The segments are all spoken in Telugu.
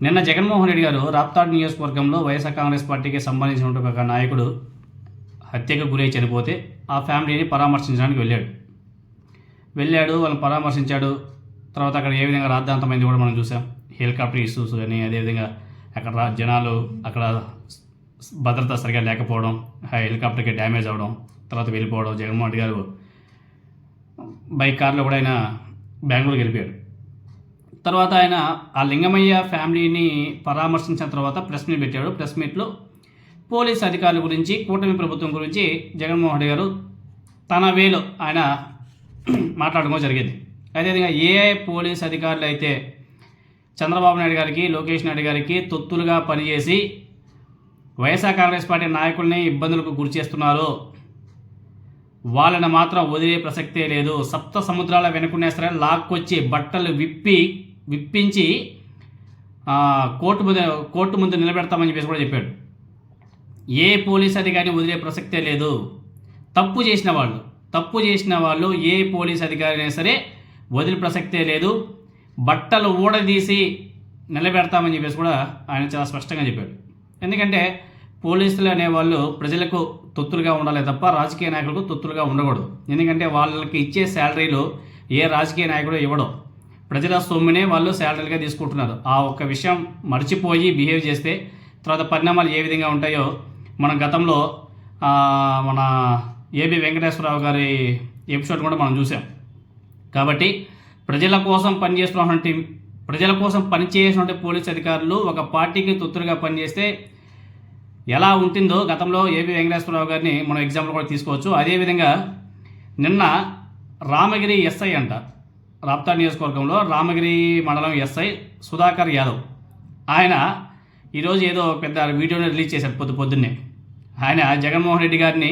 నిన్న జగన్మోహన్ రెడ్డి గారు రాప్తాడు నియోజకవర్గంలో వైఎస్ఆర్ కాంగ్రెస్ పార్టీకి సంబంధించిన ఒక నాయకుడు హత్యకు గురై చనిపోతే ఆ ఫ్యామిలీని పరామర్శించడానికి వెళ్ళాడు. వాళ్ళని పరామర్శించాడు. తర్వాత అక్కడ ఏ విధంగా రాద్ధాంతమైంది కూడా మనం చూసాం. హెలికాప్టర్ ఇష్యూస్ కానీ, అదేవిధంగా అక్కడ జనాలు అక్కడ భద్రత సరిగా లేకపోవడం, హెలికాప్టర్కి డ్యామేజ్ అవ్వడం, తర్వాత వెళ్ళిపోవడం. జగన్మోహన్ రెడ్డి గారు బైక్ కార్లో కూడా ఆయన బెంగళూరుకి వెళ్ళిపోయాడు. తర్వాత ఆయన ఆ లింగమయ్య ఫ్యామిలీని పరామర్శించిన తర్వాత ప్రెస్ మీట్ పెట్టాడు. ప్రెస్ మీట్లో పోలీస్ అధికారుల గురించి, కూటమి ప్రభుత్వం గురించి జగన్మోహన్ రెడ్డి గారు తన వేలో ఆయన మాట్లాడడం జరిగింది. అదేవిధంగా ఏ పోలీస్ అధికారులు అయితే చంద్రబాబు నాయుడు గారికి, లోకేష్ నాయుడు గారికి తొత్తులుగా పనిచేసి వైఎస్ఆర్ కాంగ్రెస్ పార్టీ నాయకుల్ని ఇబ్బందులకు గురి చేస్తున్నారో వాళ్ళని మాత్రం వదిలే ప్రసక్తే లేదు. సప్త సముద్రాల వెనుకునే లాక్కొచ్చి బట్టలు విప్పించి కోర్టు ముందు నిలబెడతామని చెప్పేసి కూడా చెప్పాడు. ఏ పోలీస్ అధికారిని వదిలే ప్రసక్తే లేదు. తప్పు చేసిన వాళ్ళు ఏ పోలీస్ అధికారిని సరే వదిలే ప్రసక్తే లేదు. బట్టలు ఊడదీసి నిలబెడతామని చెప్పేసి కూడా ఆయన చాలా స్పష్టంగా చెప్పాడు. ఎందుకంటే పోలీసులు అనేవాళ్ళు ప్రజలకు తొత్తులుగా ఉండాలి తప్ప రాజకీయ నాయకులకు తొత్తులుగా ఉండకూడదు. ఎందుకంటే వాళ్ళకి ఇచ్చే శాలరీలు ఏ రాజకీయ నాయకుడు ఇవ్వడం, ప్రజల సొమ్మునే వాళ్ళు శాలరీలుగా తీసుకుంటున్నారు. ఆ ఒక్క విషయం మర్చిపోయి బిహేవ్ చేస్తే తర్వాత పరిణామాలు ఏ విధంగా ఉంటాయో మనం గతంలో మన ఏబి వెంకటేశ్వరరావు గారి ఎపిసోడ్ కూడా మనం చూసాం. కాబట్టి ప్రజల కోసం పనిచేసినటువంటి పోలీస్ అధికారులు ఒక పార్టీకి తొత్తులుగా పనిచేస్తే ఎలా ఉంటుందో గతంలో ఏబి వెంకటేశ్వరరావు గారిని మనం ఎగ్జాంపుల్ కూడా తీసుకోవచ్చు. అదేవిధంగా నిన్న రామగిరి ఎస్ఐ అంట, రాప్తాడు నియోజకవర్గంలో రామగిరి మండలం ఎస్ఐ సుధాకర్ యాదవ్, ఆయన ఈరోజు ఏదో పెద్ద వీడియోని రిలీజ్ చేశారు పొద్దున్నే. ఆయన జగన్మోహన్ రెడ్డి గారిని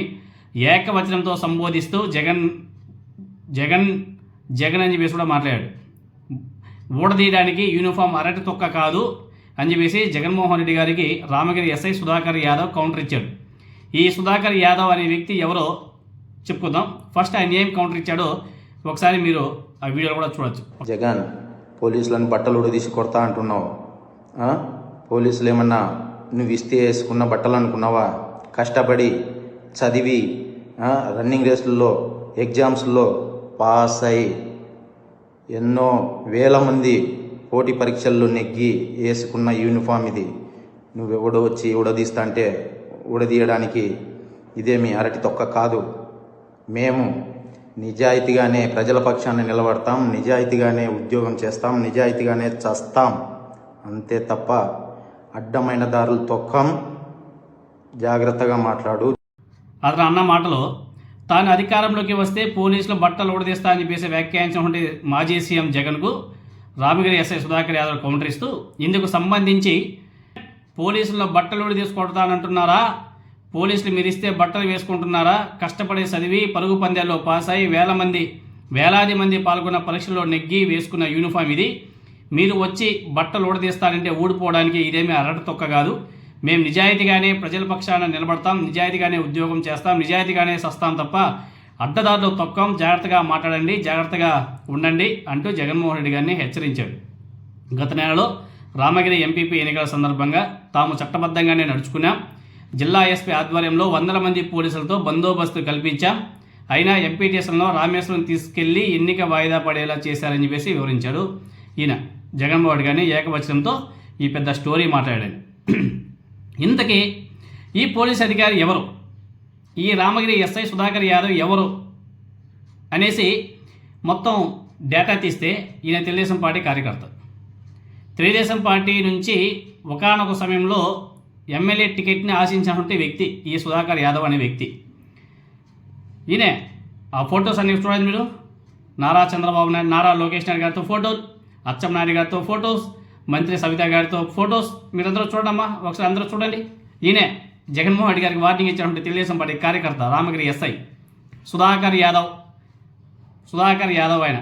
ఏకవచనంతో సంబోధిస్తూ జగన్ అని చెప్పేసి కూడా మాట్లాడాడు. ఊడదీయడానికి యూనిఫామ్ అరటి తొక్క కాదు అని చెప్పేసి జగన్మోహన్ రెడ్డి గారికి రామగిరి ఎస్ఐ సుధాకర్ యాదవ్ కౌంటర్ ఇచ్చాడు. ఈ సుధాకర్ యాదవ్ అనే వ్యక్తి ఎవరో చెప్పుకుందాం. ఫస్ట్ ఆయన ఏం కౌంటర్ ఇచ్చాడో ఒకసారి మీరు ఆ వీడియోలో కూడా చూడొచ్చు. జగన్, పోలీసులను బట్టలు ఉడదీసి కొడతా అంటున్నావు. పోలీసులు ఏమన్నా నువ్వు ఇస్తే వేసుకున్న బట్టలు అనుకున్నావా? కష్టపడి చదివి రన్నింగ్ రేసుల్లో, ఎగ్జామ్స్లో పాస్ అయి ఎన్నో వేల మంది పోటీ పరీక్షల్లో నెగ్గి వేసుకున్న యూనిఫామ్ ఇది. నువ్వెవడో వచ్చి ఉడదీస్తా అంటే ఉడదీయడానికి ఇదేమి అరటి తొక్క కాదు. మేము నిజాయితీగానే ప్రజల పక్షాన్ని నిలబడతాం, నిజాయితీగానే ఉద్యోగం చేస్తాం, నిజాయితీగానే చస్తాం, అంతే తప్ప అడ్డమైన దారులు తొక్కం. జాగ్రత్తగా మాట్లాడు. అతను అన్న మాటలో తాను అధికారంలోకి వస్తే పోలీసులు బట్టలు ఊడదీస్తా అని చెప్పేసి వ్యాఖ్యానించినటువంటి మాజీ సీఎం జగన్కు రామగిరి ఎస్ఐ సుధాకర్ యాదవ్ కౌంటర్ ఇస్తూ ఇందుకు సంబంధించి పోలీసులను బట్టలు ఊడదీసుకొడతానంటున్నారా? పోలీసులు మీరు ఇస్తే బట్టలు వేసుకుంటున్నారా? కష్టపడి చదివి పరుగు పందాల్లో పాస్ అయి వేలాది మంది పాల్గొన్న పరీక్షల్లో నెగ్గి వేసుకున్న యూనిఫామ్ ఇది. మీరు వచ్చి బట్టలు ఊడదీస్తారంటే ఊడిపోవడానికి ఇదేమీ అరటి తొక్క కాదు. మేము నిజాయితీగానే ప్రజల పక్షాన నిలబడతాం, నిజాయితీగానే ఉద్యోగం చేస్తాం, నిజాయితీగానే సస్తాం తప్ప అడ్డదారులు తొక్కం. జాగ్రత్తగా మాట్లాడండి, జాగ్రత్తగా ఉండండి అంటూ జగన్మోహన్ రెడ్డి గారిని హెచ్చరించాడు. గత నెలలో రామగిరి ఎంపీపీ ఎన్నికల సందర్భంగా తాము చట్టబద్ధంగానే నడుచుకున్నాం, జిల్లా ఎస్పీ ఆధ్వర్యంలో 100 మంది పోలీసులతో బందోబస్తు కల్పించాం, అయినా ఎంపీ స్టేషన్లో రామేశ్వరం తీసుకెళ్లి ఎన్నిక వాయిదా పడేలా చేశారని చెప్పేసి వివరించాడు. ఈయన జగన్మోహన్ రెడ్డి గారిని ఏకవచనంతో ఈ పెద్ద స్టోరీ మాట్లాడాడు. ఇంతకీ ఈ పోలీస్ అధికారి ఎవరు, ఈ రామగిరి ఎస్ఐ సుధాకర్ యాదవ్ ఎవరు అనేసి మొత్తం డేటా తీస్తే ఈయన తెలుగుదేశం పార్టీ కార్యకర్త. తెలుగుదేశం పార్టీ నుంచి ఒకానొక సమయంలో ఎమ్మెల్యే టికెట్ని ఆశించినటువంటి వ్యక్తి ఈ సుధాకర్ యాదవ్ అనే వ్యక్తి. ఈయనే ఆ ఫొటోస్ అన్ని చూడండి మీరు. నారా చంద్రబాబు నాయుడు, నారా లోకేష్ నాయుడు గారితో ఫోటోలు, అచ్చెన్నాయుడు గారితో ఫొటోస్, మంత్రి సవిత గారితో ఫొటోస్, మీరందరూ చూడమ్మా, ఒకసారి అందరూ చూడండి. ఈయనే జగన్మోహన్ రెడ్డి గారికి వార్నింగ్ ఇచ్చినటువంటి తెలుగుదేశం పార్టీ కార్యకర్త రామగిరి ఎస్ఐ సుధాకర్ యాదవ్ ఆయన.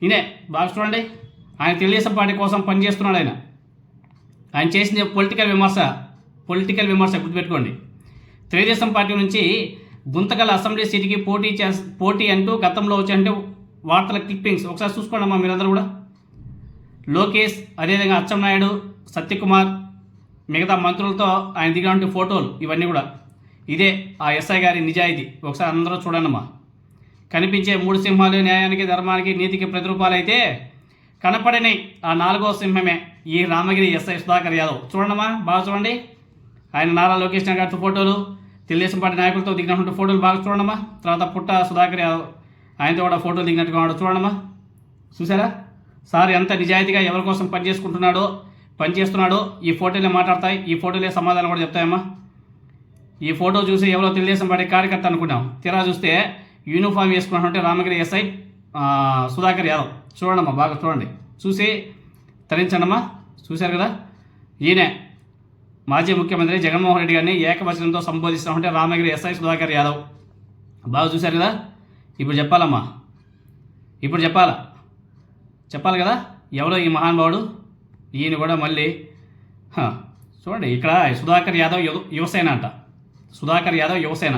ఈయనే బాగా చూడండి. ఆయన తెలుగుదేశం పార్టీ కోసం పనిచేస్తున్నాడు. ఆయన చేసిన పొలిటికల్ విమర్శ గుర్తుపెట్టుకోండి. తెలుగుదేశం పార్టీ నుంచి గుంతకల్ అసెంబ్లీ సీటుకి పోటీ అంటూ గతంలో వచ్చి అంటే వార్తల క్లిప్పింగ్స్ ఒకసారి చూసుకోండి అమ్మా మీరందరూ కూడా. లోకేష్, అదేవిధంగా అచ్చెన్నాయుడు, సత్యకుమార్, మిగతా మంత్రులతో ఆయన దిగినటువంటి ఫోటోలు ఇవన్నీ కూడా ఇదే ఆ ఎస్ఐ గారి నిజాయితీ. ఒకసారి అందరూ చూడండమ్మా. కనిపించే 3 సింహాలు న్యాయానికి, ధర్మానికి, నీతికి ప్రతిరూపాలైతే కనపడని ఆ 4వ సింహమే ఈ రామగిరి ఎస్ఐ సుధాకర్ యాదవ్. చూడండమ్మా, బాగా చూడండి. ఆయన నారా లోకేష్ గారితో ఫోటోలు, తెలుగుదేశం పార్టీ నాయకులతో దిగినటువంటి ఫోటోలు బాగా చూడండమ్మా. తర్వాత పుట్ట సుధాకర్ యాదవ్ ఆయనతో కూడా ఫోటోలు దిగినట్టుగా ఉన్నాడు. చూడండమ్మా, చూసారా సార్ ఎంత నిజాయితీగా ఎవరి కోసం పనిచేస్తున్నాడో ఈ ఫోటోలే మాట్లాడతాయి, ఈ ఫోటోలే సమాధానం కూడా చెప్తాయమ్మా. ఈ ఫోటో చూసి ఎవరో తెలుగుదేశం పార్టీ కార్యకర్త అనుకున్నాం, తీరా చూస్తే యూనిఫామ్ వేసుకున్నటువంటి రామగిరి ఎస్ఐ సుధాకర్ యాదవ్. చూడండమ్మా, బాగా చూడండి, చూసి తరించండమ్మా. చూశారు కదా, ఈయనే మాజీ ముఖ్యమంత్రి జగన్మోహన్ రెడ్డి గారిని ఏకవచనంతో సంబోధిస్తున్నటువంటి రామగిరి ఎస్ఐ సుధాకర్ యాదవ్. బాగా చూశారు కదా. ఇప్పుడు చెప్పాలమ్మా, ఇప్పుడు చెప్పాలి కదా ఎవరో ఈ మహానుభావుడు. ఈయన కూడా మళ్ళీ చూడండి, ఇక్కడ సుధాకర్ యాదవ్ యువసేన అంట. సుధాకర్ యాదవ్ యువసేన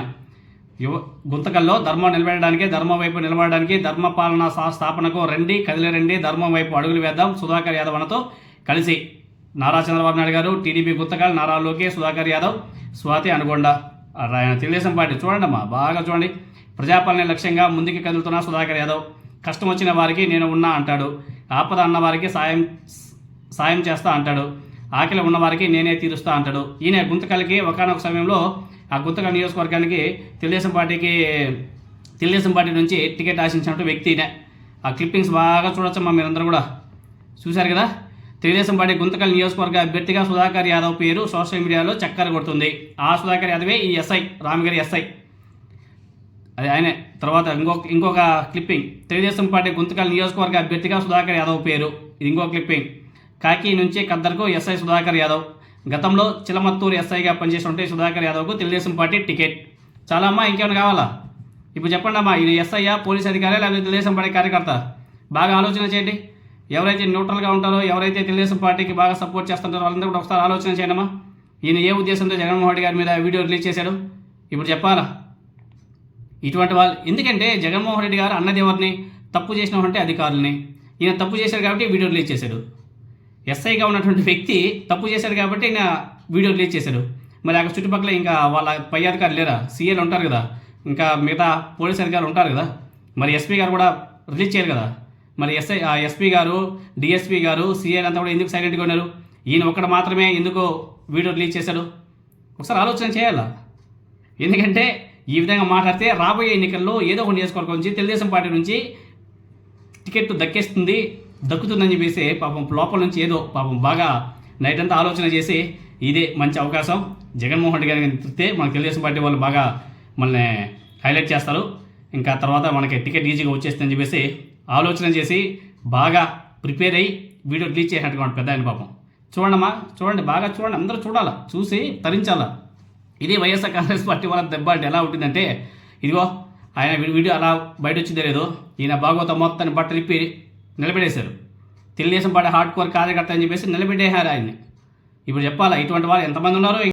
గుంతకల్లో ధర్మం నిలబెట్టడానికి, ధర్మం వైపు నిలబడడానికి, ధర్మ పాలన స్థాపనకు రండి, కదిలిరండి, ధర్మం వైపు అడుగులు వేద్దాం. సుధాకర్ యాదవ్ అనతో కలిసి నారా చంద్రబాబు నాయుడు గారు, TDP Guntakal, Nara Lokesh, Sudhakar Yadav, Swathi Anaconda, Telugu Desam party. చూడండి అమ్మా, బాగా చూడండి. ప్రజాపాలన లక్ష్యంగా ముందుకు కదులుతున్న సుధాకర్ యాదవ్. కష్టం వచ్చిన వారికి నేను ఉన్నా అంటాడు, ఆపద అన్న వారికి సాయం చేస్తా అంటాడు, ఆకలి ఉన్నవారికి నేనే తీరుస్తా అంటాడు. ఈయన గుంతకల్కి ఒకనొక సమయంలో ఆ గుంతకల్ నియోజకవర్గానికి తెలుగుదేశం పార్టీ నుంచి టికెట్ ఆశించినట్టు వ్యక్తి ఈయన. ఆ క్లిప్పింగ్స్ బాగా చూడొచ్చమ్మా, మీరందరూ కూడా చూశారు కదా. తెలుగుదేశం పార్టీ గుంతకల్ నియోజకవర్గ అభ్యర్థిగా సుధాకర్ యాదవ్ పేరు సోషల్ మీడియాలో చక్కర కొడుతుంది. ఆ సుధాకర్ యాదవే ఈ ఎస్ఐ, రామగిరి ఎస్ఐ. అది ఆయనే. తర్వాత ఇంకొక క్లిప్పింగ్, తెలుగుదేశం పార్టీ గుంతకల్ నియోజకవర్గ అభ్యర్థిగా సుధాకర్ యాదవ్ పేరు. ఇది ఇంకో క్లిప్పింగ్. కాకి నుంచి ఖద్దర్కు ఎస్ఐ సుధాకర్ యాదవ్. గతంలో చిలమత్తూరు ఎస్ఐగా పనిచేస్తుంటే సుధాకర్ యాదవ్కు తెలుగుదేశం పార్టీ టికెట్. చాలా అమ్మా, ఇంకేమైనా కావాలా? ఇప్పుడు చెప్పండి అమ్మా, ఇది ఎస్ఐయా, పోలీస్ అధికారి, లేకపోతే తెలుగుదేశం పార్టీ కార్యకర్త? బాగా ఆలోచన చేయండి. ఎవరైతే న్యూట్రల్గా ఉంటారో, ఎవరైతే తెలుగుదేశం పార్టీకి బాగా సపోర్ట్ చేస్తుంటారో వాళ్ళందరూ కూడా ఒకసారి ఆలోచన చేయండి అమ్మా. ఈయన ఏ ఉద్దేశంతో జగన్మోహన్ రెడ్డి గారి మీద వీడియో రిలీజ్ చేశాడు ఇప్పుడు చెప్పాలా? ఇటువంటి వాళ్ళు ఎందుకంటే జగన్మోహన్ రెడ్డి గారు అన్నది ఎవరిని? తప్పు చేసినటువంటి అధికారులని. ఈయన తప్పు చేశాడు కాబట్టి వీడియో రిలీజ్ చేశాడు. ఎస్ఐగా ఉన్నటువంటి వ్యక్తి తప్పు చేశాడు కాబట్టి ఈయన వీడియో రిలీజ్ చేశాడు. మరి అక్కడ చుట్టుపక్కల ఇంకా వాళ్ళ పై అధికారులు లేరా? సీఏలు ఉంటారు కదా, ఇంకా మిగతా పోలీస్ అధికారులు ఉంటారు కదా, మరి ఎస్పీ గారు కూడా రిలీజ్ చేయరు కదా. మరి ఎస్పీ గారు, డిఎస్పీ గారు, సీఏలు అంతా కూడా ఎందుకు సైలెంట్గా ఉన్నారు? ఈయన ఒక్కడు మాత్రమే ఎందుకు వీడియో రిలీజ్ చేశాడు? ఒకసారి ఆలోచన చేయాలా? ఎందుకంటే ఈ విధంగా మాట్లాడితే రాబోయే ఎన్నికల్లో ఏదో ఒక నియోజకవర్గం నుంచి తెలుగుదేశం పార్టీ నుంచి టికెట్ దక్కుతుందని చెప్పేసి పాపం లోపల నుంచి ఏదో పాపం బాగా నైట్ అంతా ఆలోచన చేసి ఇదే మంచి అవకాశం జగన్మోహన్ రెడ్డి గారికి తిరిగితే మనకు తెలుగుదేశం పార్టీ వాళ్ళు బాగా మనల్ని హైలైట్ చేస్తారు, ఇంకా తర్వాత మనకి టికెట్ ఈజీగా వచ్చేస్తుందని చెప్పేసి ఆలోచన చేసి బాగా ప్రిపేర్ అయ్యి వీడియో రిలీజ్ చేసినట్టుగా పెద్ద ఆయన పాపం. చూడండమ్మా, చూడండి, బాగా చూడండి, అందరూ చూడాలా, చూసి తరించాలా. ఇది వైఎస్ఆర్ కాంగ్రెస్ పార్టీ వాళ్ళ దెబ్బ అంటే ఎలా ఉంటుందంటే, ఇదిగో ఆయన వీడియో అలా బయట వచ్చిందే లేదో, ఈయన భాగవతం మొత్తాన్ని బట్టలు ఇప్పి నిలబెట్టేశారు. తెలుగుదేశం పార్టీ హార్డ్ కోర్ కార్యకర్త అని చెప్పేసి నిలబెట్టేశారు ఆయన్ని. ఇప్పుడు చెప్పాలా, ఇటువంటి వాళ్ళు ఎంతమంది ఉన్నారో.